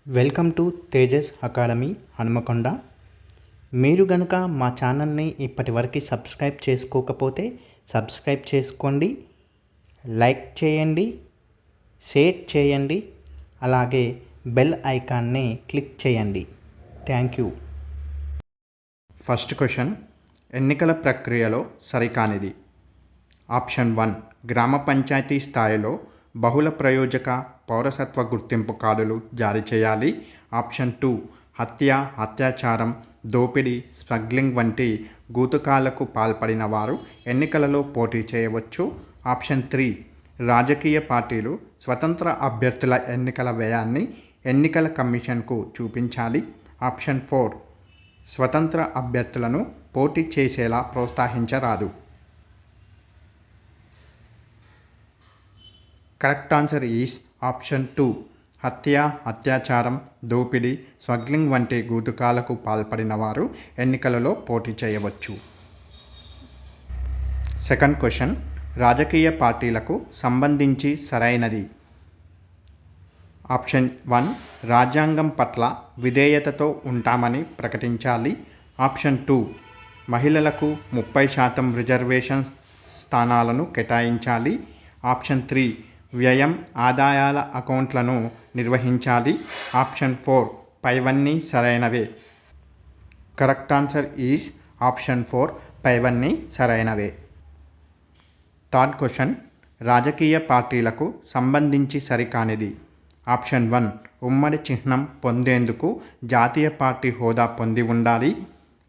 Welcome to Tejas Academy Hanumakonda. మీరు గనుక మా ఛానల్ని ఇప్పటివరకు సబ్స్క్రైబ్ చేసుకోకపోతే సబ్స్క్రైబ్ చేసుకోండి, లైక్ చేయండి, షేర్ చేయండి, అలాగే బెల్ ఐకాన్ని క్లిక్ చేయండి. Thank you. ఫస్ట్ క్వశ్చన్, ఎన్నికల ప్రక్రియలో సరికానిది. ఆప్షన్ 1, గ్రామ పంచాయతీ స్థాయిలో బహుళ ప్రయోజక పౌరసత్వ గుర్తింపు కార్డులు జారీ చేయాలి. ఆప్షన్ 2, హత్య, అత్యాచారం, దోపిడీ, స్మగ్లింగ్ వంటి గూతుకాలకు పాల్పడిన వారు ఎన్నికలలో పోటీ చేయవచ్చు. ఆప్షన్ 3, రాజకీయ పార్టీలు స్వతంత్ర అభ్యర్థుల ఎన్నికల వ్యయాన్ని ఎన్నికల కమిషన్కు చూపించాలి. ఆప్షన్ 4, స్వతంత్ర అభ్యర్థులను పోటీ చేసేలా ప్రోత్సహించరాదు. కరెక్ట్ ఆన్సర్ ఈస్ ఆప్షన్ 2, హత్య, అత్యాచారం, దోపిడీ, స్మగ్లింగ్ వంటి గూతుకాలకు పాల్పడిన వారు ఎన్నికలలో పోటీ చేయవచ్చు. సెకండ్ క్వశ్చన్, రాజకీయ పార్టీలకు సంబంధించి సరైనది. ఆప్షన్ 1, రాజ్యాంగం పట్ల విధేయతతో ఉంటామని ప్రకటించాలి. ఆప్షన్ 2, మహిళలకు 30% రిజర్వేషన్ స్థానాలను కేటాయించాలి. ఆప్షన్ 3, వ్యయం, ఆదాయాల అకౌంట్లను నిర్వహించాలి. ఆప్షన్ 4, పైవన్నీ సరైనవే. కరెక్ట్ ఆన్సర్ ఈజ్ ఆప్షన్ 4, పైవన్నీ సరైనవే. థర్డ్ క్వశ్చన్, రాజకీయ పార్టీలకు సంబంధించి సరికానిది. ఆప్షన్ 1, ఉమ్మడి చిహ్నం పొందేందుకు జాతీయ పార్టీ హోదా పొంది ఉండాలి.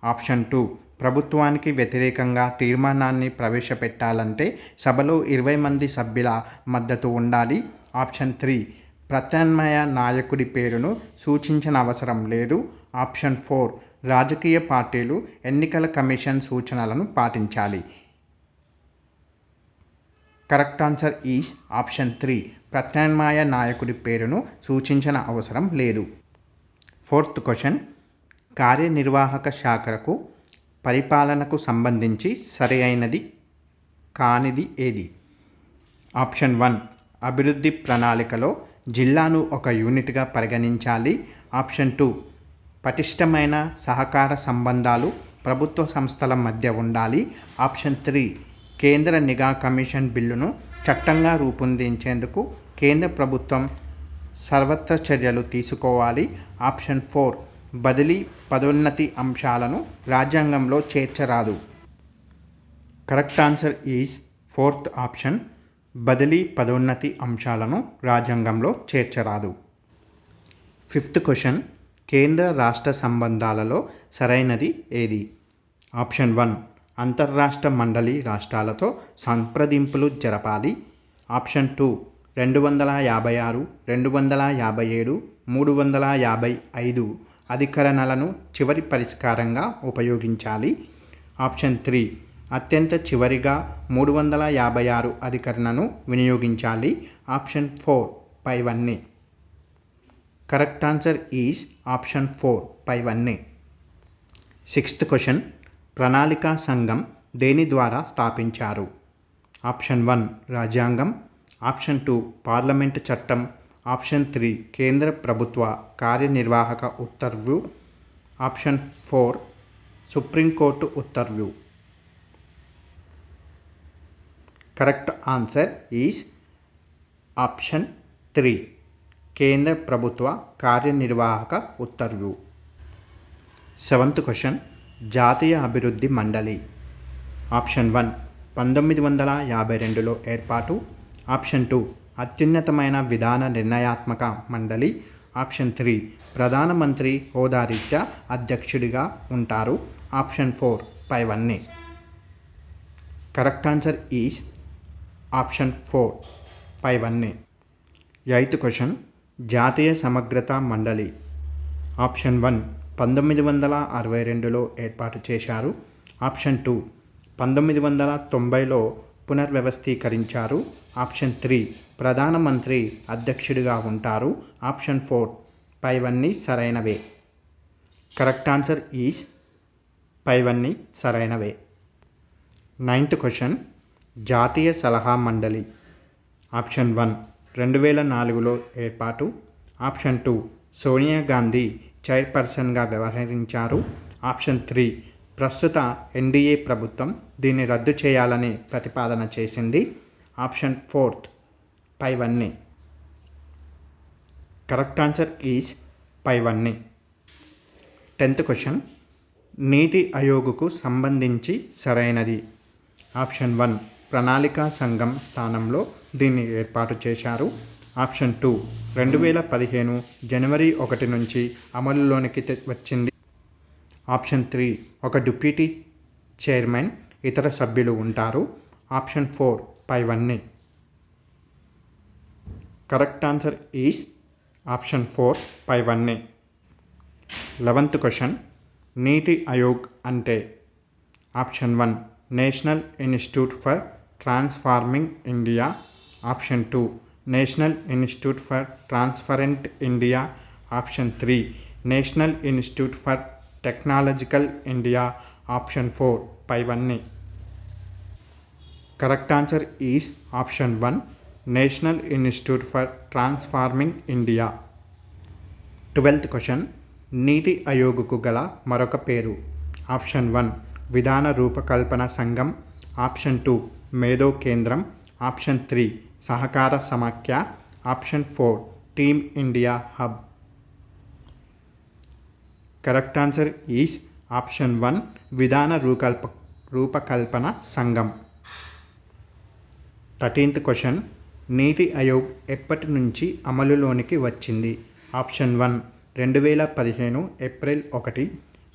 ఆప్షన్ 2, ప్రభుత్వానికి వ్యతిరేకంగా తీర్మానాన్ని ప్రవేశపెట్టాలంటే సభలో 20 మంది సభ్యుల మద్దతు ఉండాలి. ఆప్షన్ 3, ప్రత్యామ్నాయ నాయకుడి పేరును సూచించిన అవసరం లేదు. ఆప్షన్ 4, రాజకీయ పార్టీలు ఎన్నికల కమిషన్ సూచనలను పాటించాలి. కరెక్ట్ ఆన్సర్ ఈజ్ ఆప్షన్ 3, ప్రత్యామ్నాయ నాయకుడి పేరును సూచించిన అవసరం లేదు. ఫోర్త్ క్వశ్చన్, కార్యనిర్వాహక శాఖకు పరిపాలనకు సంబంధించి సరి అయినది కానిది ఏది. ఆప్షన్ 1, అభివృద్ధి ప్రణాళికలో జిల్లాను ఒక యూనిట్గా పరిగణించాలి. ఆప్షన్ 2, పటిష్టమైన సహకార సంబంధాలు ప్రభుత్వ సంస్థల మధ్య ఉండాలి. ఆప్షన్ 3, కేంద్ర నిఘా కమిషన్ బిల్లును చట్టంగా రూపొందించేందుకు కేంద్ర ప్రభుత్వం సర్వత్ర చర్యలు తీసుకోవాలి. ఆప్షన్ 4, బదిలీ, పదోన్నతి అంశాలను రాజ్యాంగంలో చేర్చరాదు. Correct answer is fourth option, బదిలీ, పదోన్నతి అంశాలను రాజ్యాంగంలో చేర్చరాదు. ఫిఫ్త్ క్వశ్చన్, కేంద్ర రాష్ట్ర సంబంధాలలో సరైనది ఏది. ఆప్షన్ 1, అంతర్రాష్ట్ర మండలి రాష్ట్రాలతో సంప్రదింపులు జరపాలి. ఆప్షన్ 2, 256, 257, 355 అధికరణలను చివరి పరిష్కారంగా ఉపయోగించాలి. ఆప్షన్ 3, అత్యంత చివరిగా 356 అధికరణను వినియోగించాలి. ఆప్షన్ 4, పైవన్నీ. కరెక్ట్ ఆన్సర్ ఈజ్ ఆప్షన్ 4, పైవన్నీ. సిక్స్త్ క్వశ్చన్, ప్రణాళికా సంఘం దేని ద్వారా స్థాపించారు. ఆప్షన్ 1, రాజ్యాంగం. ఆప్షన్ 2, పార్లమెంటు చట్టం. ఆప్షన్ 3, కేంద్ర ప్రభుత్వ కార్యనిర్వాహక ఉత్తర్వు. ఆప్షన్ 4, సుప్రీంకోర్టు ఉత్తర్వు. కరెక్ట్ ఆన్సర్ ఈజ్ ఆప్షన్ 3, కేంద్ర ప్రభుత్వ కార్యనిర్వాహక ఉత్తర్వు. సెవెంత్ క్వశ్చన్, జాతీయ అభివృద్ధి మండలి. ఆప్షన్ 1, 1952లో ఏర్పాటు. ఆప్షన్ 2, అత్యున్నతమైన విధాన నిర్ణయాత్మక మండలి. ఆప్షన్ 3, ప్రధానమంత్రి హోదా రీత్యా అధ్యక్షుడిగా ఉంటారు. ఆప్షన్ 4, పైవన్నీ. కరెక్ట్ ఆన్సర్ ఈజ్ ఆప్షన్ 4, పైవన్నీ. ఎయిత్ క్వశ్చన్, జాతీయ సమగ్రత మండలి. ఆప్షన్ 1, 1962లో ఏర్పాటు చేశారు. ఆప్షన్ 2, 1990లో పునర్వ్యవస్థీకరించారు. ఆప్షన్ 3, ప్రధానమంత్రి అధ్యక్షుడిగా ఉంటారు. ఆప్షన్ 4, పైవన్నీ సరైనవే. కరెక్ట్ ఆన్సర్ ఈజ్ పైవన్నీ సరైనవే. నైన్త్ క్వశ్చన్, జాతీయ సలహా మండలి. ఆప్షన్ 1, 2004లో ఏర్పాటు. ఆప్షన్ 2, సోనియా గాంధీ చైర్పర్సన్గా వ్యవహరించారు? ఆప్షన్ 3, ప్రస్తుత ఎన్డీఏ ప్రభుత్వం దీన్ని రద్దు చేయాలని ప్రతిపాదన చేసింది. ఆప్షన్ 4 పైవన్నీ. కరెక్ట్ ఆన్సర్ ఈజ్ పైవన్నీ. 10th క్వశ్చన్, నీతి ఆయోగ్కు సంబంధించి సరైనది. ఆప్షన్ 1, ప్రణాళికా సంఘం స్థానంలో దీన్ని ఏర్పాటు చేశారు. ఆప్షన్ 2, 2015 జనవరి 1 నుంచి అమలులోనికి వచ్చింది. ఆప్షన్ 3, ఒక డిప్యూటీ చైర్మన్, ఇతర సభ్యులు ఉంటారు. ఆప్షన్ 4 పైవన్నీ. కరెక్ట్ ఆన్సర్ ఈజ్ ఆప్షన్ 4 పైవన్నీ. 11th క్వశ్చన్, నీతి ఆయోగ్ అంటే? Option 1, national institute for transforming India. Option 2, national institute for transparent India. Option 3, national institute for technological India. Option 4 పైవన్నీ. Correct answer is option 1, national institute for transforming India. 12th question, నీతి ఆయోగ్కు గల మరొక పేరు. Option 1, విధాన రూపకల్పన సంఘం. Option 2, మేధో కేంద్రం. Option 3, సహకార సమాఖ్య. Option 4, team India hub. Correct answer is option 1, విధాన రూపకల్పన సంఘం. 13th క్వశ్చన్, నీతి ఆయోగ్ ఎప్పటి నుంచి అమలులోనికి వచ్చింది? Option 1, 2015 April 1.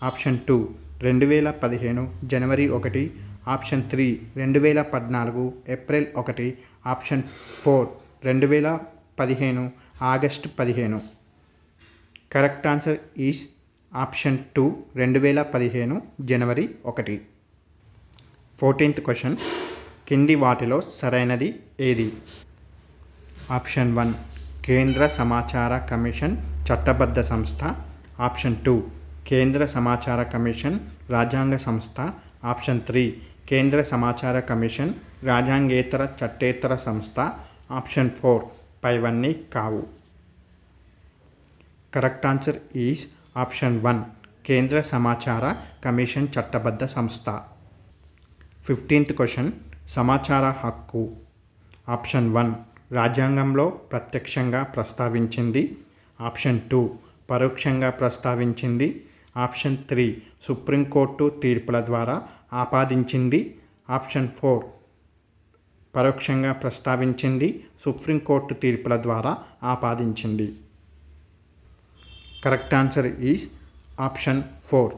Option 2, 2015 January 1. Option 3, 2014 April 1. Option 4, 2015 August 15. Correct answer is option 2, 2015 January 1. 14th question, కింది వాటిలో సరైనది ఏది? ఆప్షన్ 1, కేంద్ర సమాచార కమిషన్ చట్టబద్ధ సంస్థ. ఆప్షన్ 2, కేంద్ర సమాచార కమిషన్ రాజ్యాంగ సంస్థ. ఆప్షన్ 3, కేంద్ర సమాచార కమిషన్ రాజ్యాంగేతర చట్టేతర సంస్థ. ఆప్షన్ 4 పైవన్నీ కావు. కరెక్ట్ ఆన్సర్ ఈజ్ ఆప్షన్ 1, కేంద్ర సమాచార కమిషన్ చట్టబద్ధ సంస్థ. 15th క్వశ్చన్, సమాచార హక్కు. ఆప్షన్ 1, రాజ్యాంగంలో ప్రత్యక్షంగా ప్రస్తావించింది. ఆప్షన్ 2, పరోక్షంగా ప్రస్తావించింది. ఆప్షన్ 3, సుప్రీంకోర్టు తీర్పుల ద్వారా ఆపాదించింది. ఆప్షన్ 4, పరోక్షంగా ప్రస్తావించింది, సుప్రీంకోర్టు తీర్పుల ద్వారా ఆపాదించింది. కరెక్ట్ ఆన్సర్ ఈజ్ ఆప్షన్ 4,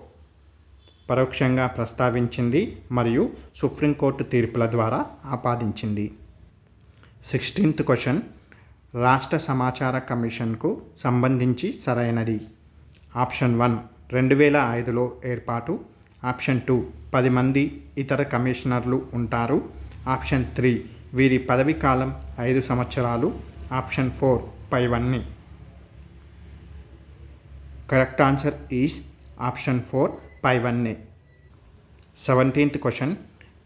పరోక్షంగా ప్రస్తావించింది మరియు సుప్రీంకోర్టు తీర్పుల ద్వారా ఆపాదించింది. 16th క్వశ్చన్, రాష్ట్ర సమాచార కమిషన్కు సంబంధించి సరైనది. ఆప్షన్ 1, 2005లో ఏర్పాటు. ఆప్షన్ 2, 10 మంది ఇతర కమిషనర్లు ఉంటారు. ఆప్షన్ 3, వీరి పదవీ కాలం 5 సంవత్సరాలు. ఆప్షన్ 4 పైవన్నీ. కరెక్ట్ ఆన్సర్ ఈజ్ ఆప్షన్ 4 పైవన్నీ. 17th క్వశ్చన్,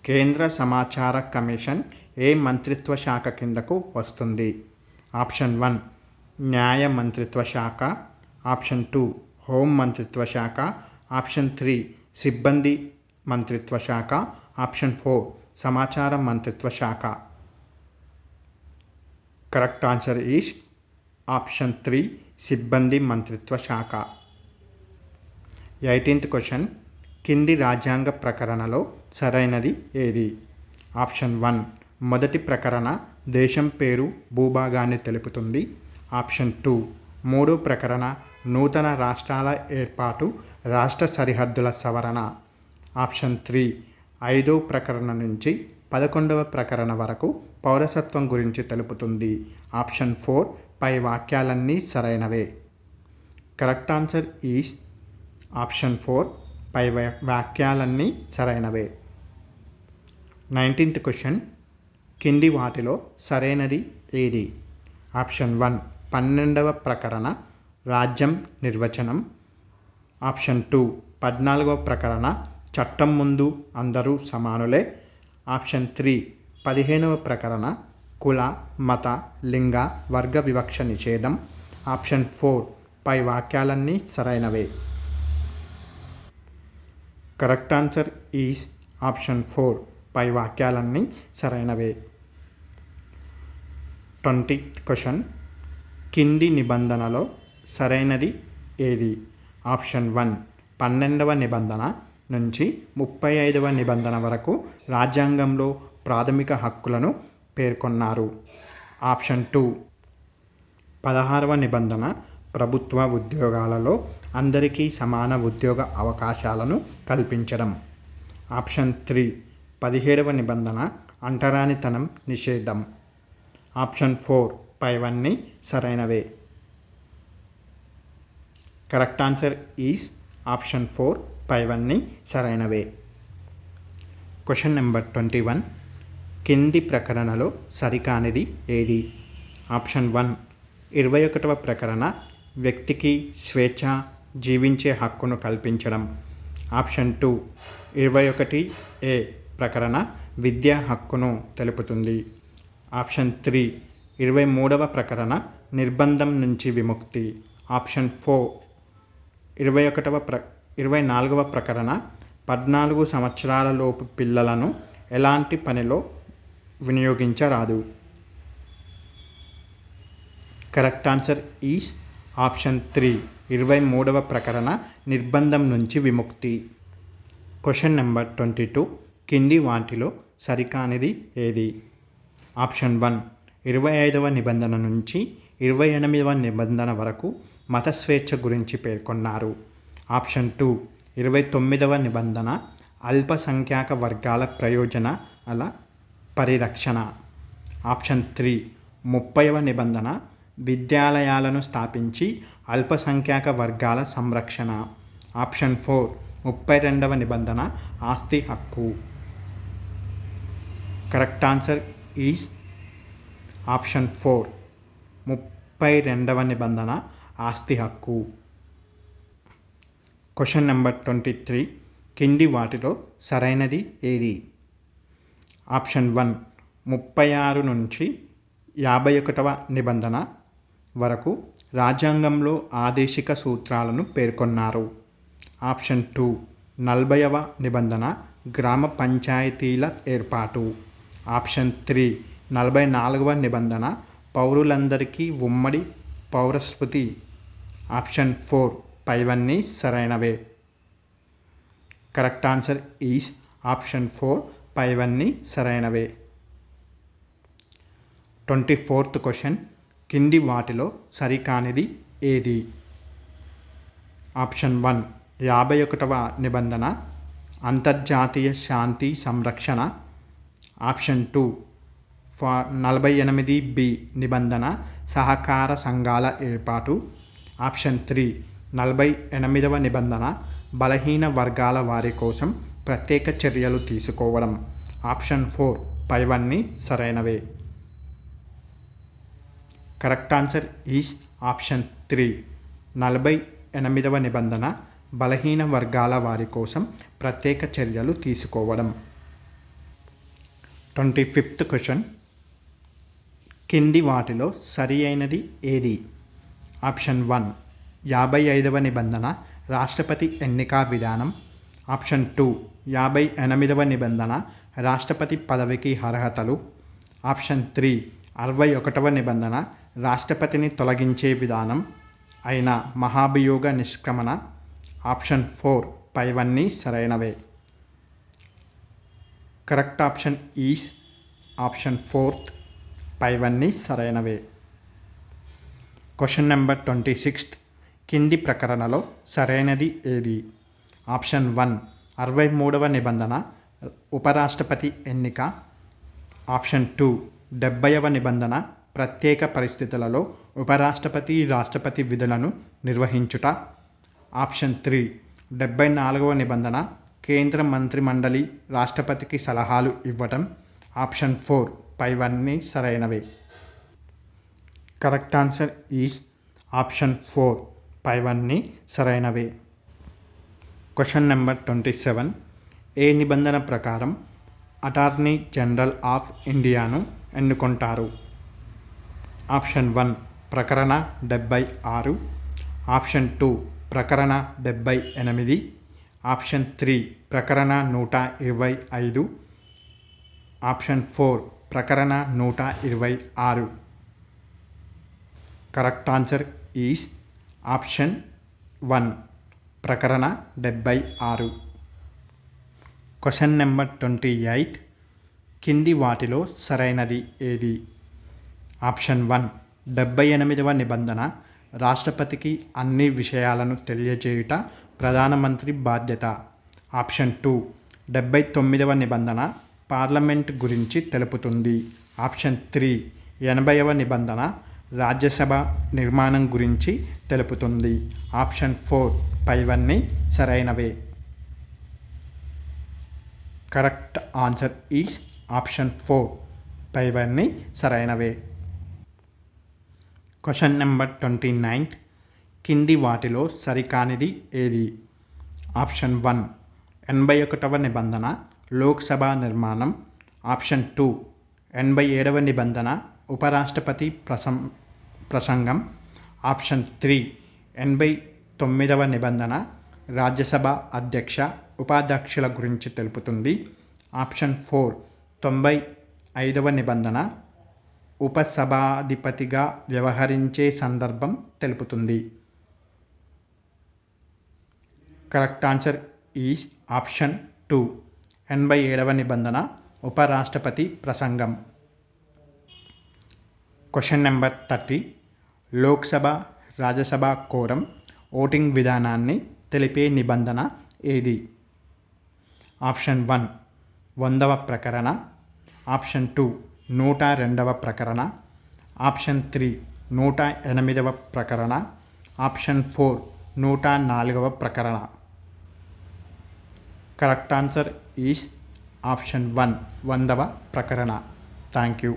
కేంద్ర సమాచార కమిషన్ ఏ మంత్రిత్వ శాఖ కిందకు వస్తుంది? ఆప్షన్ 1, న్యాయ మంత్రిత్వ శాఖ. ఆప్షన్ 2, హోం మంత్రిత్వ శాఖ. ఆప్షన్ 3, సిబ్బంది మంత్రిత్వ శాఖ. ఆప్షన్ 4, సమాచార మంత్రిత్వ శాఖ. కరెక్ట్ ఆన్సర్ ఈజ్ ఆప్షన్ 3, సిబ్బంది మంత్రిత్వ శాఖ. 18th క్వశ్చన్, కింది రాజ్యాంగ ప్రకరణలో సరైనది ఏది? ఆప్షన్ 1, మొదటి ప్రకరణ దేశం పేరు భూభాగాన్ని తెలుపుతుంది. ఆప్షన్ 2, మూడో ప్రకరణ నూతన రాష్ట్రాల ఏర్పాటు రాష్ట్ర సరిహద్దుల సవరణ. ఆప్షన్ 3, 5వ ప్రకరణ నుంచి 11వ ప్రకరణ వరకు పౌరసత్వం గురించి తెలుపుతుంది. ఆప్షన్ 4 పై వాక్యాలన్నీ సరైనవే. కరెక్ట్ ఆన్సర్ ఈజ్ ఆప్షన్ 4 పై వాక్యాలన్నీ సరైనవే. 19th క్వశ్చన్, కింది వాటిలో సరైనది ఏది? ఆప్షన్ 1, 12వ ప్రకరణ రాజ్యం నిర్వచనం. ఆప్షన్ 2, 14వ ప్రకరణ చట్టం ముందు అందరూ సమానులే. ఆప్షన్ 3, 15వ ప్రకరణ కుల మత లింగ వర్గ వివక్ష నిషేధం. ఆప్షన్ 4, పై వాక్యాలన్నీ సరైనవే. Correct answer is option 4. పై వాక్యాలన్నీ సరైనవే. 20th question. కింది నిబంధనలో సరైనది ఏది? ఆప్షన్ 1 12వ నిబంధన నుంచి 35వ నిబంధన వరకు రాజ్యాంగంలో ప్రాథమిక హక్కులను పేర్కొన్నారు. ఆప్షన్ 2 16వ నిబంధన ప్రభుత్వ ఉద్యోగాలలో అందరికీ సమాన ఉద్యోగ అవకాశాలను కల్పించడం. ఆప్షన్ 3 17వ నిబంధన అంటరానితనం నిషేధం. ఆప్షన్ 4 పైవన్నీ సరైనవే. కరెక్ట్ ఆన్సర్ ఈజ్ ఆప్షన్ 4 పైవన్నీ సరైనవే. Question number 21. కింది ప్రకరణలో సరికానిది ఏది? ఆప్షన్ 1 21వ ప్రకరణ వ్యక్తికి స్వేచ్ఛ జీవించే హక్కును కల్పించడం. ఆప్షన్ 2 21A ప్రకరణ విద్యా హక్కును తెలుపుతుంది. ఆప్షన్ 3 23వ ప్రకరణ నిర్బంధం నుంచి విముక్తి. ఆప్షన్ 4 24వ ప్రకరణ 14 సంవత్సరాల లోపు పిల్లలను ఎలాంటి పనిలో వినియోగించరాదు. కరెక్ట్ ఆన్సర్ ఈజ్ ఆప్షన్ 3 23వ ప్రకరణ నిర్బంధం నుంచి విముక్తి. Question number 22. కింది వాటిలో సరికానిది ఏది? ఆప్షన్ 1 25వ నిబంధన నుంచి 28వ నిబంధన వరకు మత స్వేచ్ఛ గురించి పేర్కొన్నారు. ఆప్షన్ 2 29వ నిబంధన అల్పసంఖ్యాక వర్గాల ప్రయోజనాల పరిరక్షణ. ఆప్షన్ 3 30వ నిబంధన విద్యాలయాలను స్థాపించి అల్పసంఖ్యాక వర్గాల సంరక్షణ. ఆప్షన్ 4 32వ నిబంధన ఆస్తి హక్కు. కరెక్ట్ ఆన్సర్ ఈజ్ ఆప్షన్ 4 32వ నిబంధన ఆస్తి హక్కు. Question number 23. కింది వాటిలో సరైనది ఏది? ఆప్షన్ 1 36 నుంచి 51వ నిబంధన వరకు రాజ్యాంగంలో ఆదేశిక సూత్రాలను పేర్కొన్నారు. ఆప్షన్ 2 40వ నిబంధన గ్రామ పంచాయతీల ఏర్పాటు. ఆప్షన్ 3 44వ నిబంధన పౌరులందరికీ ఉమ్మడి పౌరస్మృతి. ఆప్షన్ 4 పైవన్నీ సరైనవే. కరెక్ట్ ఆన్సర్ ఈజ్ ఆప్షన్ 4 పైవన్నీ సరైనవే. 24th question. కింది వాటిలో సరికానిది ఏది? ఆప్షన్ 1 51వ నిబంధన అంతర్జాతీయ శాంతి సంరక్షణ. ఆప్షన్ 2 48B నిబంధన సహకార సంఘాల ఏర్పాటు. ఆప్షన్ 3 48వ నిబంధన బలహీన వర్గాల వారి కోసం ప్రత్యేక చర్యలు తీసుకోవడం. ఆప్షన్ 4 పైవన్నీ సరైనవే. కరెక్ట్ ఆన్సర్ ఈజ్ ఆప్షన్ 3 48వ నిబంధన బలహీన వర్గాల వారి కోసం ప్రత్యేక చర్యలు తీసుకోవడం. 25th question. కింది వాటిలో సరి అయినది ఏది? ఆప్షన్ 1 55వ నిబంధన రాష్ట్రపతి ఎన్నిక విధానం. ఆప్షన్ 2 58వ నిబంధన రాష్ట్రపతి పదవికి అర్హతలు. ఆప్షన్ 3 61వ నిబంధన రాష్ట్రపతిని తొలగించే విధానం అయిన మహాభియోగ నిష్క్రమణ. ఆప్షన్ 4 పైవన్నీ సరైనవే. కరెక్ట్ ఆప్షన్ ఈజ్ ఆప్షన్ 4 పైవన్నీ సరైనవే. Question number 26. కింది ప్రకరణలో సరైనది ఏది? ఆప్షన్ 1 63వ నిబంధన ఉపరాష్ట్రపతి ఎన్నిక. ఆప్షన్ 2 70వ నిబంధన ప్రత్యేక పరిస్థితులలో ఉపరాష్ట్రపతి రాష్ట్రపతి విధులను నిర్వహించుట. ఆప్షన్ 3 74వ నిబంధన కేంద్ర మంత్రిమండలి రాష్ట్రపతికి సలహాలు ఇవ్వటం. ఆప్షన్ 4 పైవన్నీ సరైనవే. కరెక్ట్ ఆన్సర్ ఈజ్ ఆప్షన్ 4 పైవన్నీ సరైనవే. Question number 27. ఏ నిబంధన ప్రకారం అటార్నీ జనరల్ ఆఫ్ ఇండియాను ఎన్నుకుంటారు? Option 1 ప్రకరణ 76. Option 2 ప్రకరణ 78, option 3 ప్రకరణ 125, option 4 ప్రకరణ 126. Correct answer is option 1 ప్రకరణ 76. Question number 28. కింది వాటిలో సరైనది ఏది? ఆప్షన్ 1 78వ నిబంధన రాష్ట్రపతికి అన్ని విషయాలను తెలియజేయుట ప్రధానమంత్రి బాధ్యత. ఆప్షన్ 2 79వ నిబంధన పార్లమెంట్ గురించి తెలుపుతుంది. ఆప్షన్ 3 80వ నిబంధన రాజ్యసభ నిర్మాణం గురించి తెలుపుతుంది. ఆప్షన్ 4 పైవన్నీ సరైనవే. కరెక్ట్ ఆన్సర్ ఈజ్ ఆప్షన్ 4 పైవన్నీ సరైనవే. Question number 29. కింది వాటిలో సరికానిది ఏది? ఆప్షన్ 1 81వ నిబంధన లోక్సభ నిర్మాణం. ఆప్షన్ 2 87వ నిబంధన ఉపరాష్ట్రపతి ప్రసంగం. ఆప్షన్ 3 89వ నిబంధన రాజ్యసభ అధ్యక్ష ఉపాధ్యక్షుల గురించి తెలుపుతుంది. ఆప్షన్ 4 95వ నిబంధన ఉపసభాధిపతిగా వ్యవహరించే సందర్భం తెలుపుతుంది. కరెక్ట్ ఆన్సర్ ఈజ్ ఆప్షన్ 2 87వ నిబంధన ఉపరాష్ట్రపతి ప్రసంగం. Question number 30. Lok Sabha Rajya Sabha quorum voting విధానాన్ని తెలిపే నిబంధన ఏది? ఆప్షన్ 1 100వ ప్రకరణ. ఆప్షన్ 2 102వ ప్రకరణ. ఆప్షన్ 3 108వ ప్రకరణ. ఆప్షన్ 4 104వ ప్రకరణ. కరెక్ట్ ఆన్సర్ ఈజ్ ఆప్షన్ 1 100వ ప్రకరణ. Thank you.